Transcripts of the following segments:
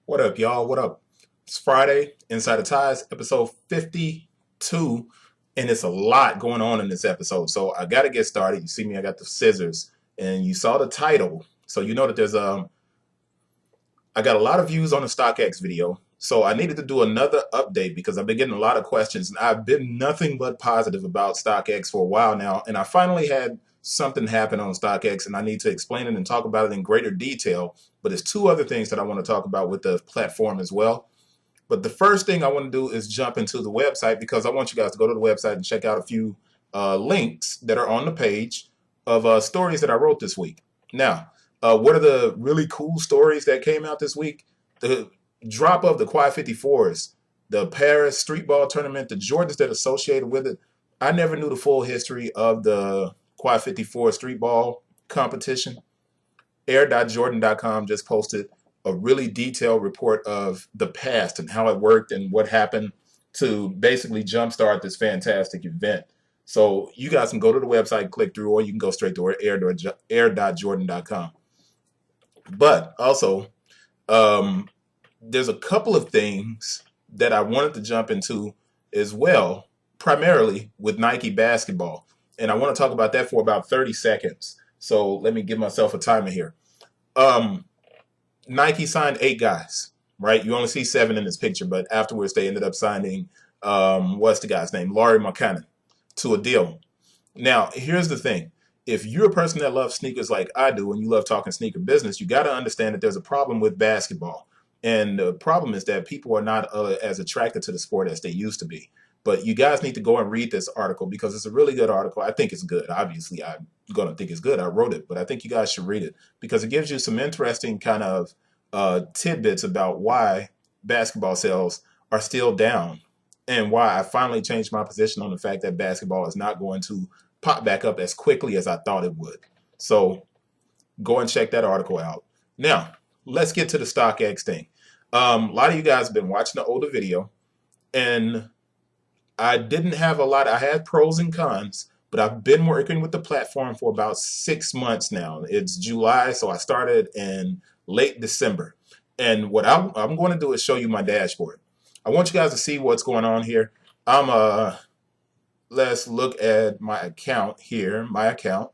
What up, y'all? What up? It's Friday, Inside the Ties, episode 52, and it's a lot going on in this episode. So I got to get started. You see me, I got the scissors, and you saw the title. So you know that I got a lot of views on the StockX video. So I needed to do another update because I've been getting a lot of questions, and I've been nothing but positive about StockX for a while now. And I finally had something happen on StockX, and I need to explain it and talk about it in greater detail. But there's two other things that I want to talk about with the platform as well. But the first thing I want to do is jump into the website because I want you guys to go to the website and check out a few links that are on the page of stories that I wrote this week. Now, what are the really cool stories that came out this week? The drop of the Quai 54s, the Paris streetball tournament, the Jordans that associated with it. I never knew the full history of the Quai 54 streetball competition. Air.jordan.com just posted a really detailed report of the past and how it worked and what happened to basically jumpstart this fantastic event. So you guys can go to the website, click through, or you can go straight to air.jordan.com. But also, there's a couple of things that I wanted to jump into as well, primarily with Nike basketball. And I want to talk about that for about 30 seconds. So let me give myself a timer here. Nike signed 8 guys, right? You only see 7 in this picture, but afterwards they ended up signing, what's the guy's name? Laurie Markkanen to a deal. Now, here's the thing. If you're a person that loves sneakers like I do and you love talking sneaker business, you got to understand that there's a problem with basketball. And the problem is that people are not as attracted to the sport as they used to be. But you guys need to go and read this article because it's a really good article. I think it's good. Obviously, I'm going to think it's good. I wrote it, but I think you guys should read it because it gives you some interesting kind of tidbits about why basketball sales are still down and why I finally changed my position on the fact that basketball is not going to pop back up as quickly as I thought it would. So go and check that article out. Now, let's get to the StockX thing. A lot of you guys have been watching the older video, and I didn't have a lot. I had pros and cons, but I've been working with the platform for about 6 months now. It's July, so I started in late December. And what I'm going to do is show you my dashboard. I want you guys to see what's going on here. Let's look at my account here, my account,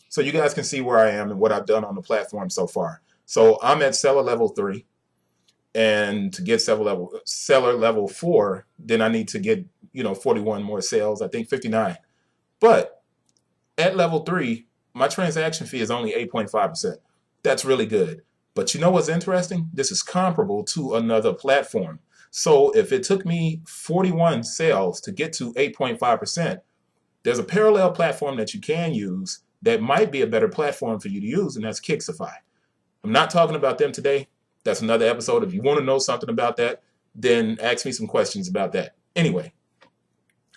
so you guys can see where I am and what I've done on the platform so far. So I'm at seller level 3. And to get seller level 4, then I need to get 41 more sales. I think 59. But at level 3, my transaction fee is only 8.5%. That's really good. But you know what's interesting? This is comparable to another platform. So if it took me 41 sales to get to 8.5%, there's a parallel platform that you can use that might be a better platform for you to use, and that's Kixify. I'm not talking about them today. That's another episode. If you want to know something about that, then ask me some questions about that. Anyway,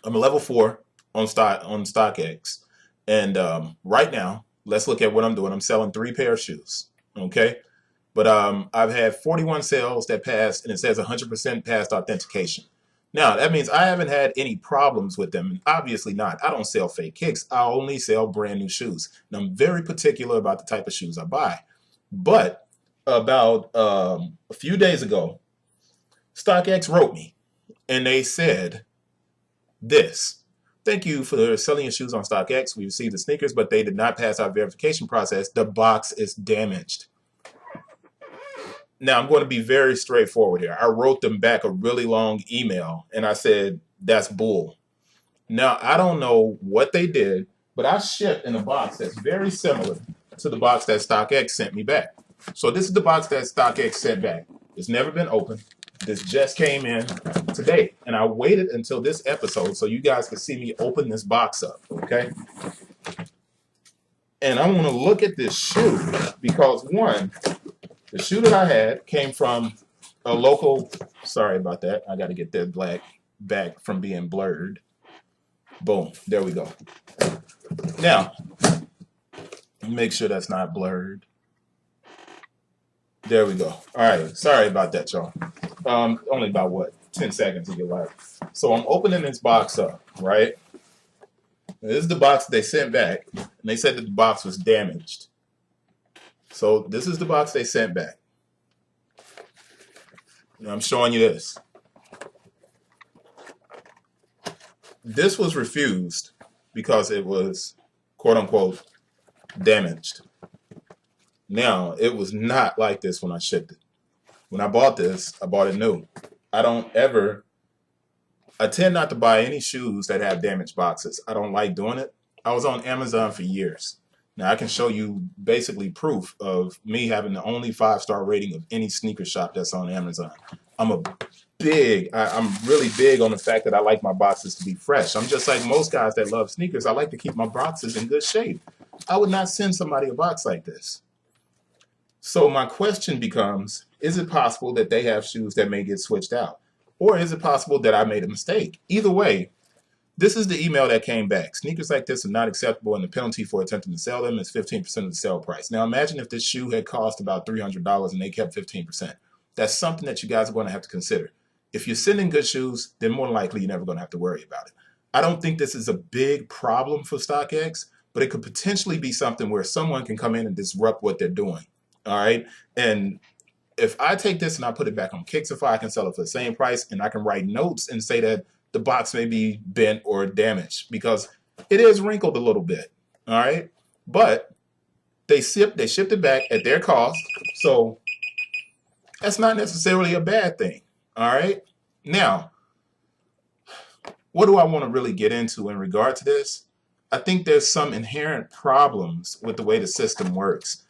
I'm a level 4 on StockX. And right now, let's look at what I'm doing. I'm selling 3 pair of shoes. Okay? But I've had 41 sales that passed, and it says 100% passed authentication. Now, that means I haven't had any problems with them. Obviously not. I don't sell fake kicks. I only sell brand new shoes. And I'm very particular about the type of shoes I buy. But about a few days ago, StockX wrote me, and they said this. Thank you for selling your shoes on StockX. We received the sneakers, but they did not pass our verification process. The box is damaged. Now, I'm going to be very straightforward here. I wrote them back a really long email, and I said, that's bull. Now, I don't know what they did, but I shipped in a box that's very similar to the box that StockX sent me back. So this is the box that StockX sent back. It's never been opened. This just came in today. And I waited until this episode so you guys can see me open this box up, okay? And I want to look at this shoe because, one, the shoe that I had came from a local, sorry about that. I got to get that black back from being blurred. Boom, there we go. Now, make sure that's not blurred. There we go. All right. Sorry about that, y'all. Only about, what, 10 seconds of your life. So I'm opening this box up, right? This is the box they sent back, and they said that the box was damaged. So this is the box they sent back. I'm showing you this. This was refused because it was, quote unquote, damaged. Now, it was not like this when I shipped it. When I bought this, I bought it new. I tend not to buy any shoes that have damaged boxes. I don't like doing it. I was on Amazon for years. Now, I can show you basically proof of me having the only 5-star rating of any sneaker shop that's on Amazon. I'm really big on the fact that I like my boxes to be fresh. I'm just like most guys that love sneakers. I like to keep my boxes in good shape. I would not send somebody a box like this. So my question becomes, is it possible that they have shoes that may get switched out? Or is it possible that I made a mistake? Either way, this is the email that came back. Sneakers like this are not acceptable, and the penalty for attempting to sell them is 15% of the sale price. Now imagine if this shoe had cost about $300 and they kept 15%. That's something that you guys are going to have to consider. If you're sending good shoes, then more than likely you're never going to have to worry about it. I don't think this is a big problem for StockX, but it could potentially be something where someone can come in and disrupt what they're doing. All right. And if I take this and I put it back on Kixify, I can sell it for the same price, and I can write notes and say that the box may be bent or damaged because it is wrinkled a little bit. All right. But they shipped it back at their cost. So that's not necessarily a bad thing. All right. Now, what do I want to really get into in regard to this? I think there's some inherent problems with the way the system works.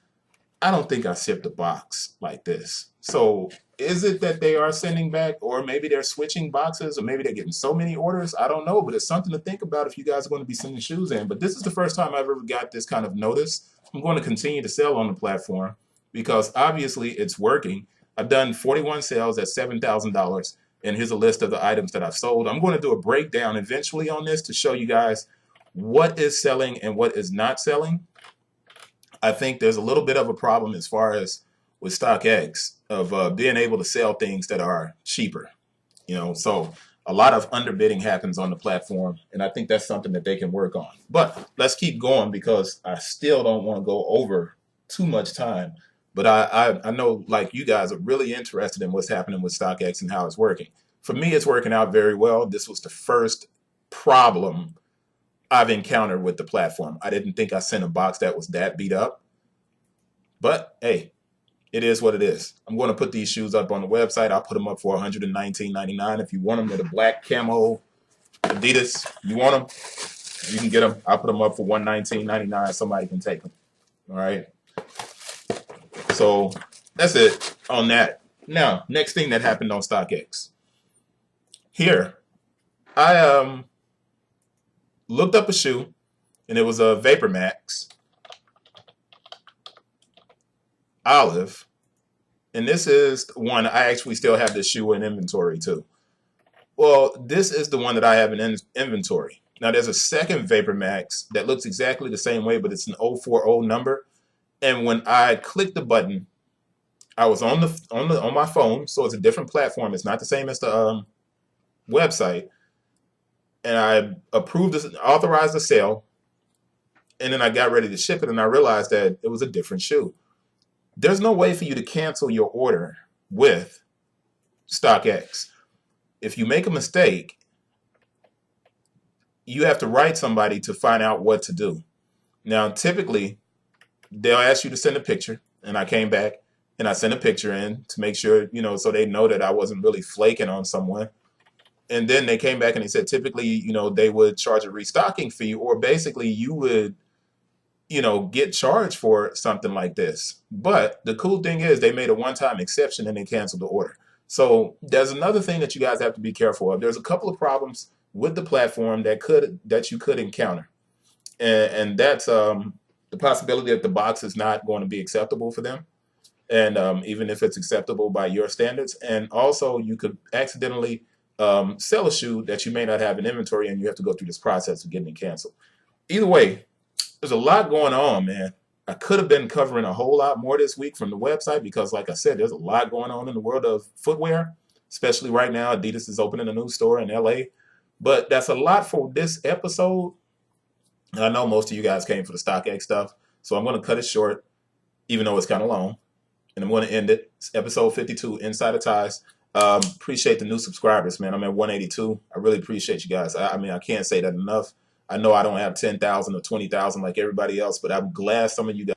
I don't think I shipped a box like this. So is it that they are sending back, or maybe they're switching boxes, or maybe they're getting so many orders? I don't know, but it's something to think about if you guys are going to be sending shoes in. But this is the first time I've ever got this kind of notice. I'm going to continue to sell on the platform because obviously it's working. I've done 41 sales at $7,000, and here's a list of the items that I've sold. I'm going to do a breakdown eventually on this to show you guys what is selling and what is not selling. I think there's a little bit of a problem as far as with StockX of being able to sell things that are cheaper. So a lot of underbidding happens on the platform, and I think that's something that they can work on. But let's keep going because I still don't want to go over too much time. But I know like you guys are really interested in what's happening with StockX and how it's working. For me, it's working out very well. This was the first problem I've encountered with the platform. I didn't think I sent a box that was that beat up. But hey, it is what it is. I'm going to put these shoes up on the website. I'll put them up for $119.99. If you want them, they're the black camo Adidas. You want them, you can get them. I'll put them up for $119.99. Somebody can take them. All right. So that's it on that. Now, next thing that happened on StockX. Here, I looked up a shoe, and it was a Vapor Max olive, and this is one I actually still have this shoe in inventory too. Well, this is the one that I have in inventory. Now there's a second Vapor Max that looks exactly the same way, but it's an 040 number. And when I clicked the button, I was on my phone, so it's a different platform. It's not the same as the website. And I authorized the sale, and then I got ready to ship it, and I realized that it was a different shoe. There's no way for you to cancel your order with StockX. If you make a mistake, you have to write somebody to find out what to do. Now, typically, they'll ask you to send a picture, and I came back and I sent a picture in to make sure, so they know that I wasn't really flaking on someone. And then they came back and they said typically, they would charge a restocking fee, or basically you would get charged for something like this. But the cool thing is they made a one-time exception and they canceled the order. So there's another thing that you guys have to be careful of. There's a couple of problems with the platform that you could encounter. And that's the possibility that the box is not going to be acceptable for them. And even if it's acceptable by your standards. And also you could accidentally sell a shoe that you may not have in inventory, and you have to go through this process of getting it canceled. Either way, there's a lot going on, man. I could have been covering a whole lot more this week from the website because, like I said, there's a lot going on in the world of footwear, especially right now. Adidas is opening a new store in LA. But that's a lot for this episode. And I know most of you guys came for the StockX stuff, so I'm going to cut it short, even though it's kind of long. And I'm going to end it. It's episode 52, Insider Ties. Appreciate the new subscribers, man. I'm at 182. I really appreciate you guys. I mean, I can't say that enough. I know I don't have 10,000 or 20,000 like everybody else, but I'm glad some of you guys